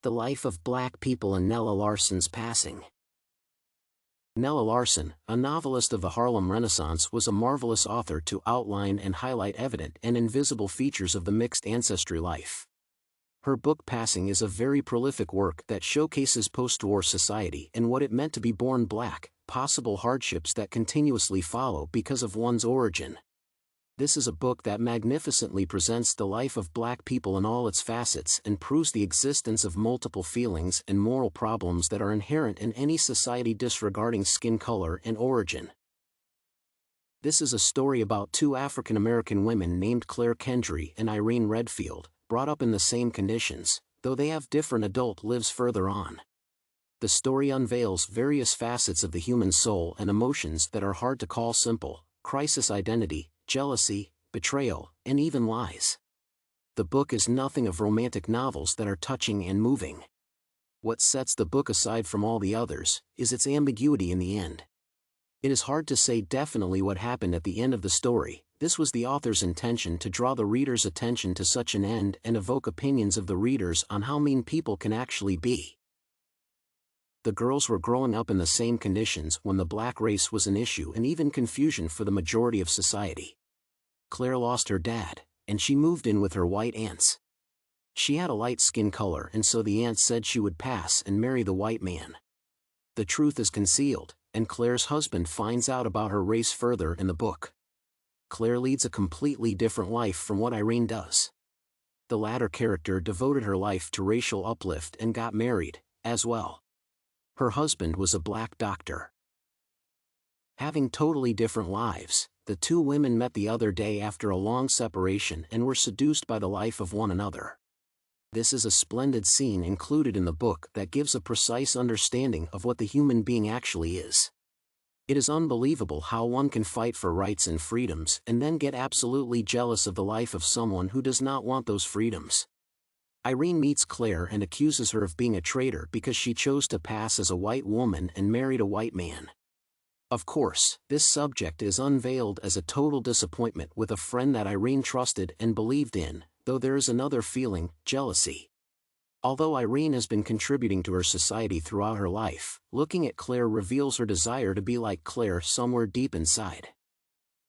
The life of black people in Nella Larsen's passing. Nella Larsen, a novelist of the Harlem Renaissance, was a marvelous author to outline and highlight evident and invisible features of the mixed ancestry life. Her book Passing is a very prolific work that showcases post-war society and what it meant to be born black, possible hardships that continuously follow because of one's origin. This is a book that magnificently presents the life of black people in all its facets and proves the existence of multiple feelings and moral problems that are inherent in any society disregarding skin color and origin. This is a story about two African American women named Claire Kendry and Irene Redfield, brought up in the same conditions, though they have different adult lives further on. The story unveils various facets of the human soul and emotions that are hard to call simple: crisis identity, jealousy, betrayal, and even lies. The book is nothing of romantic novels that are touching and moving. What sets the book aside from all the others is its ambiguity in the end. It is hard to say definitely what happened at the end of the story. This was the author's intention, to draw the reader's attention to such an end and evoke opinions of the readers on how mean people can actually be. The girls were growing up in the same conditions when the black race was an issue and even confusion for the majority of society. Claire lost her dad, and she moved in with her white aunts. She had a light skin color, and so the aunts said she would pass and marry the white man. The truth is concealed, and Claire's husband finds out about her race further in the book. Claire leads a completely different life from what Irene does. The latter character devoted her life to racial uplift and got married, as well. Her husband was a black doctor. Having totally different lives, the two women met the other day after a long separation and were seduced by the life of one another. This is a splendid scene included in the book that gives a precise understanding of what the human being actually is. It is unbelievable how one can fight for rights and freedoms and then get absolutely jealous of the life of someone who does not want those freedoms. Irene meets Claire and accuses her of being a traitor because she chose to pass as a white woman and married a white man. Of course, this subject is unveiled as a total disappointment with a friend that Irene trusted and believed in, though there is another feeling: jealousy. Although Irene has been contributing to her society throughout her life, looking at Claire reveals her desire to be like Claire somewhere deep inside.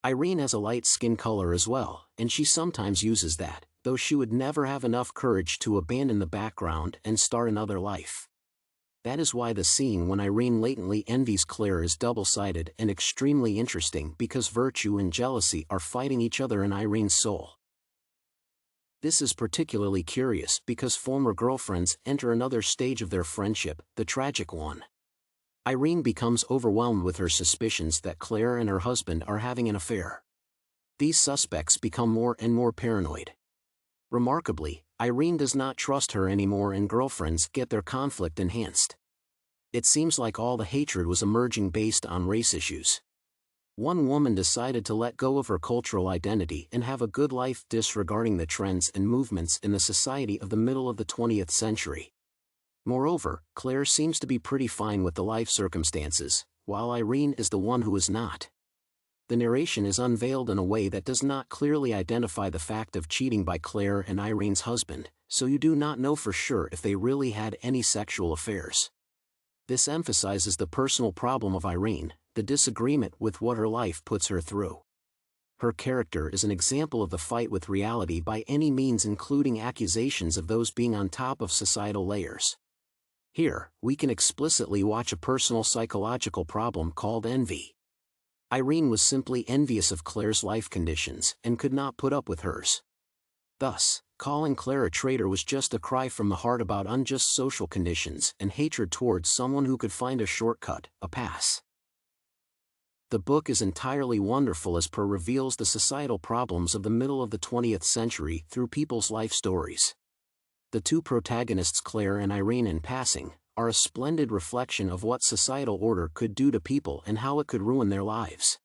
Irene has a light skin color as well, and she sometimes uses that, though she would never have enough courage to abandon the background and start another life. That is why the scene when Irene latently envies Claire is double-sided and extremely interesting, because virtue and jealousy are fighting each other in Irene's soul. This is particularly curious because former girlfriends enter another stage of their friendship, the tragic one. Irene becomes overwhelmed with her suspicions that Claire and her husband are having an affair. These suspects become more and more paranoid. Remarkably, Irene does not trust her anymore, and girlfriends get their conflict enhanced. It seems like all the hatred was emerging based on race issues. One woman decided to let go of her cultural identity and have a good life, disregarding the trends and movements in the society of the middle of the 20th century. Moreover, Claire seems to be pretty fine with the life circumstances, while Irene is the one who is not. The narration is unveiled in a way that does not clearly identify the fact of cheating by Claire and Irene's husband, so you do not know for sure if they really had any sexual affairs. This emphasizes the personal problem of Irene, the disagreement with what her life puts her through. Her character is an example of the fight with reality by any means, including accusations of those being on top of societal layers. Here, we can explicitly watch a personal psychological problem called envy. Irene was simply envious of Claire's life conditions and could not put up with hers. Thus, calling Claire a traitor was just a cry from the heart about unjust social conditions and hatred towards someone who could find a shortcut, a pass. The book is entirely wonderful as per reveals the societal problems of the middle of the 20th century through people's life stories. The two protagonists, Claire and Irene in Passing, are a splendid reflection of what societal order could do to people and how it could ruin their lives.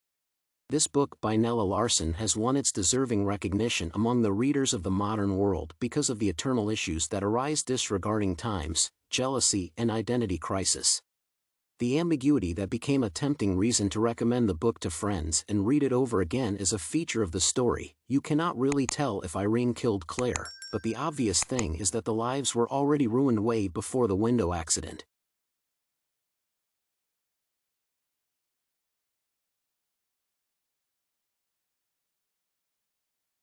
This book by Nella Larsen has won its deserving recognition among the readers of the modern world because of the eternal issues that arise disregarding times, jealousy, and identity crisis. The ambiguity that became a tempting reason to recommend the book to friends and read it over again is a feature of the story. You cannot really tell if Irene killed Claire, but the obvious thing is that the lives were already ruined way before the window accident.